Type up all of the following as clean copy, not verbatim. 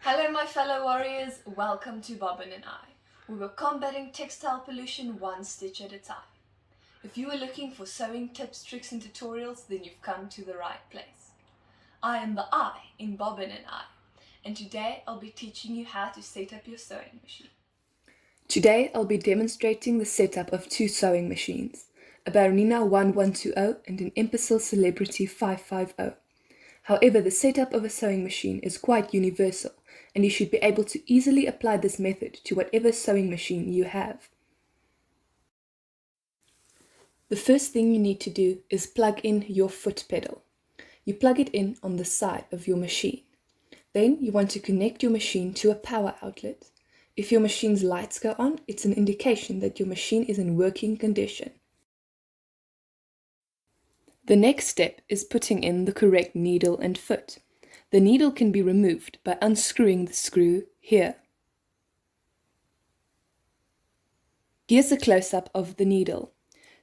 Hello my fellow warriors, welcome to Bobbin and I. We were combating textile pollution one stitch at a time. If you are looking for sewing tips, tricks and tutorials, then you've come to the right place. I am the I in Bobbin and I, and today I'll be teaching you how to set up your sewing machine. Today I'll be demonstrating the setup of two sewing machines, a Bernina 1120 and an Imbecile Celebrity 550. However, the setup of a sewing machine is quite universal, and you should be able to easily apply this method to whatever sewing machine you have. The first thing you need to do is plug in your foot pedal. You plug it in on the side of your machine. Then you want to connect your machine to a power outlet. If your machine's lights go on, it's an indication that your machine is in working condition. The next step is putting in the correct needle and foot. The needle can be removed by unscrewing the screw here. Here's a close-up of the needle.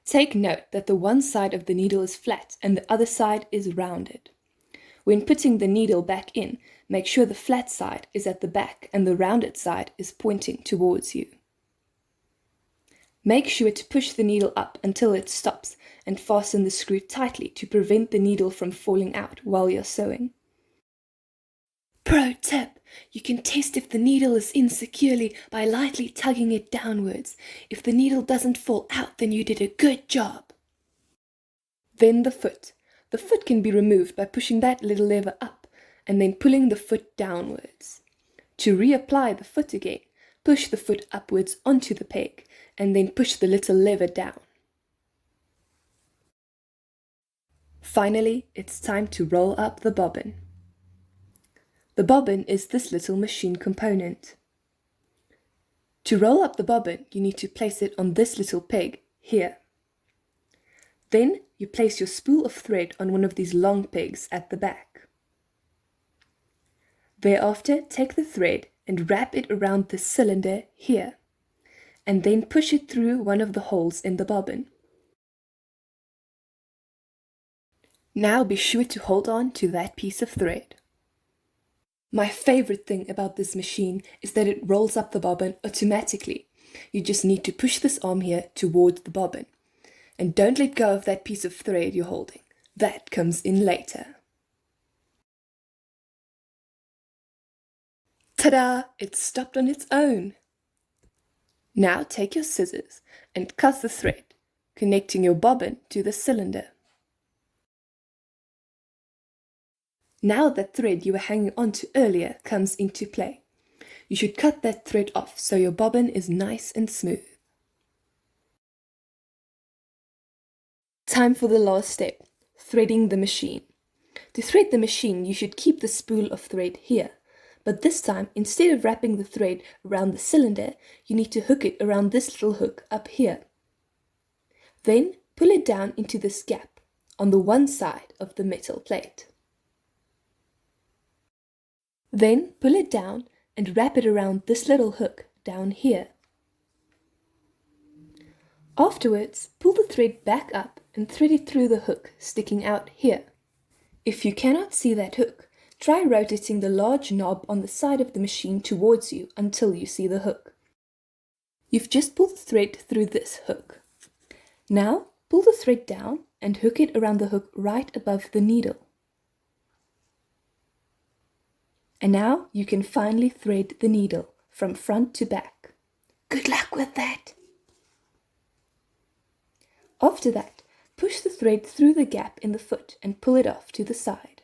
Take note that the one side of the needle is flat and the other side is rounded. When putting the needle back in, make sure the flat side is at the back and the rounded side is pointing towards you. Make sure to push the needle up until it stops and fasten the screw tightly to prevent the needle from falling out while you're sewing. Pro tip! You can test if the needle is in securely by lightly tugging it downwards. If the needle doesn't fall out, then you did a good job. Then the foot. The foot can be removed by pushing that little lever up and then pulling the foot downwards. To reapply the foot again, push the foot upwards onto the peg and then push the little lever down. Finally, it's time to roll up the bobbin. The bobbin is this little machine component. To roll up the bobbin, you need to place it on this little peg here. Then you place your spool of thread on one of these long pegs at the back. Thereafter, take the thread and wrap it around the cylinder here, and then push it through one of the holes in the bobbin. Now be sure to hold on to that piece of thread. My favorite thing about this machine is that it rolls up the bobbin automatically. You just need to push this arm here towards the bobbin. And don't let go of that piece of thread you're holding. That comes in later. Ta-da! It stopped on its own. Now take your scissors and cut the thread, connecting your bobbin to the cylinder. Now that thread you were hanging on to earlier comes into play. You should cut that thread off so your bobbin is nice and smooth. Time for the last step, threading the machine. To thread the machine, you should keep the spool of thread here. But this time, instead of wrapping the thread around the cylinder, you need to hook it around this little hook up here. Then pull it down into this gap on the one side of the metal plate. Then pull it down and wrap it around this little hook down here. Afterwards, pull the thread back up and thread it through the hook sticking out here. If you cannot see that hook, try rotating the large knob on the side of the machine towards you until you see the hook. You've just pulled the thread through this hook. Now, pull the thread down and hook it around the hook right above the needle. And now you can finally thread the needle from front to back. Good luck with that! After that, push the thread through the gap in the foot and pull it off to the side.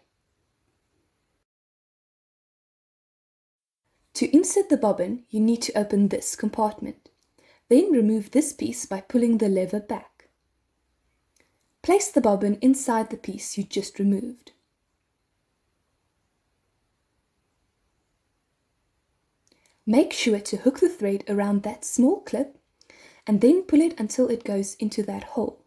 To insert the bobbin, you need to open this compartment. Then remove this piece by pulling the lever back. Place the bobbin inside the piece you just removed. Make sure to hook the thread around that small clip and then pull it until it goes into that hole.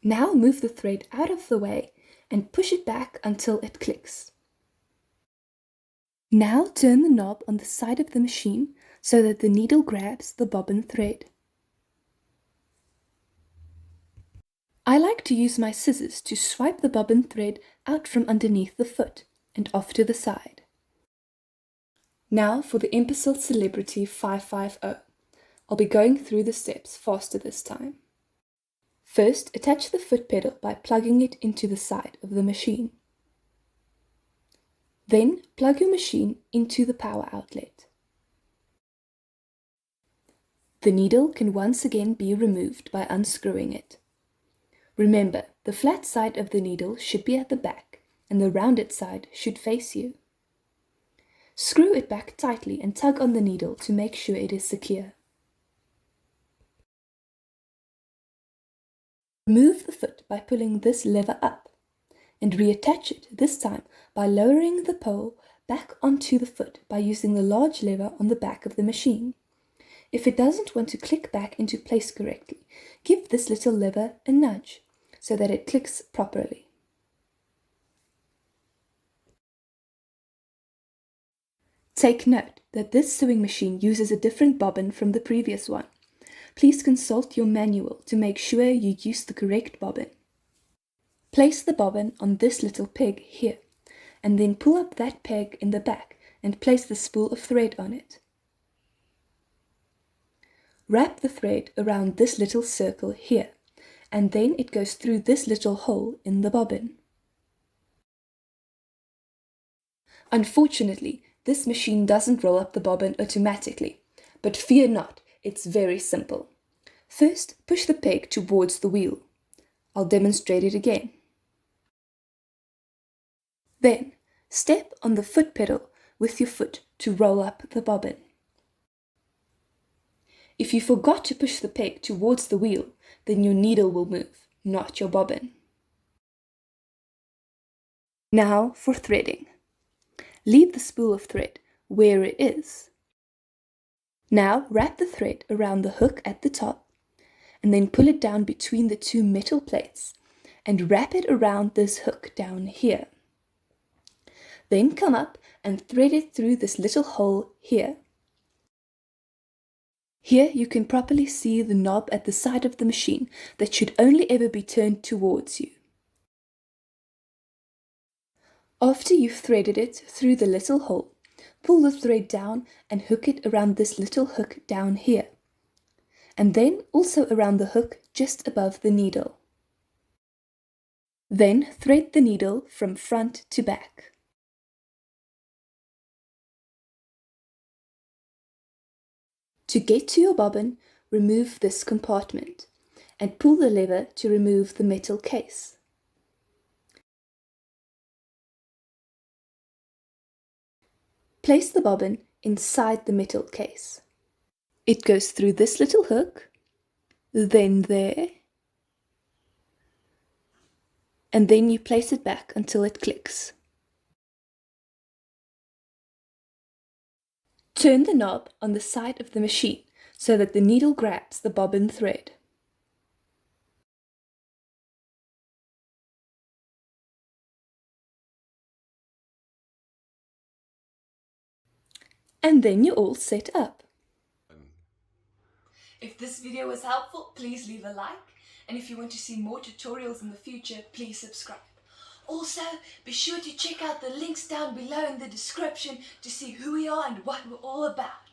Now move the thread out of the way and push it back until it clicks. Now turn the knob on the side of the machine so that the needle grabs the bobbin thread. I like to use my scissors to swipe the bobbin thread out from underneath the foot and off to the side. Now for the Imbecile Celebrity 550. I'll be going through the steps faster this time. First, attach the foot pedal by plugging it into the side of the machine. Then, plug your machine into the power outlet. The needle can once again be removed by unscrewing it. Remember, the flat side of the needle should be at the back and the rounded side should face you. Screw it back tightly and tug on the needle to make sure it is secure. Remove the foot by pulling this lever up and reattach it, this time by lowering the pole back onto the foot by using the large lever on the back of the machine. If it doesn't want to click back into place correctly, give this little lever a nudge so that it clicks properly. Take note that this sewing machine uses a different bobbin from the previous one. Please consult your manual to make sure you use the correct bobbin. Place the bobbin on this little peg here, and then pull up that peg in the back and place the spool of thread on it. Wrap the thread around this little circle here, and then it goes through this little hole in the bobbin. Unfortunately, this machine doesn't roll up the bobbin automatically, but fear not, it's very simple. First, push the peg towards the wheel. I'll demonstrate it again. Then, step on the foot pedal with your foot to roll up the bobbin. If you forgot to push the peg towards the wheel, then your needle will move, not your bobbin. Now for threading. Leave the spool of thread where it is. Now wrap the thread around the hook at the top and then pull it down between the two metal plates and wrap it around this hook down here. Then come up and thread it through this little hole here. Here you can properly see the knob at the side of the machine that should only ever be turned towards you. After you've threaded it through the little hole, pull the thread down and hook it around this little hook down here, and then also around the hook just above the needle. Then thread the needle from front to back. To get to your bobbin, remove this compartment and pull the lever to remove the metal case. Place the bobbin inside the metal case. It goes through this little hook, then there, and then you place it back until it clicks. Turn the knob on the side of the machine so that the needle grabs the bobbin thread. And then you're all set up. If this video was helpful, please leave a like. And if you want to see more tutorials in the future, please subscribe. Also, be sure to check out the links down below in the description to see who we are and what we're all about.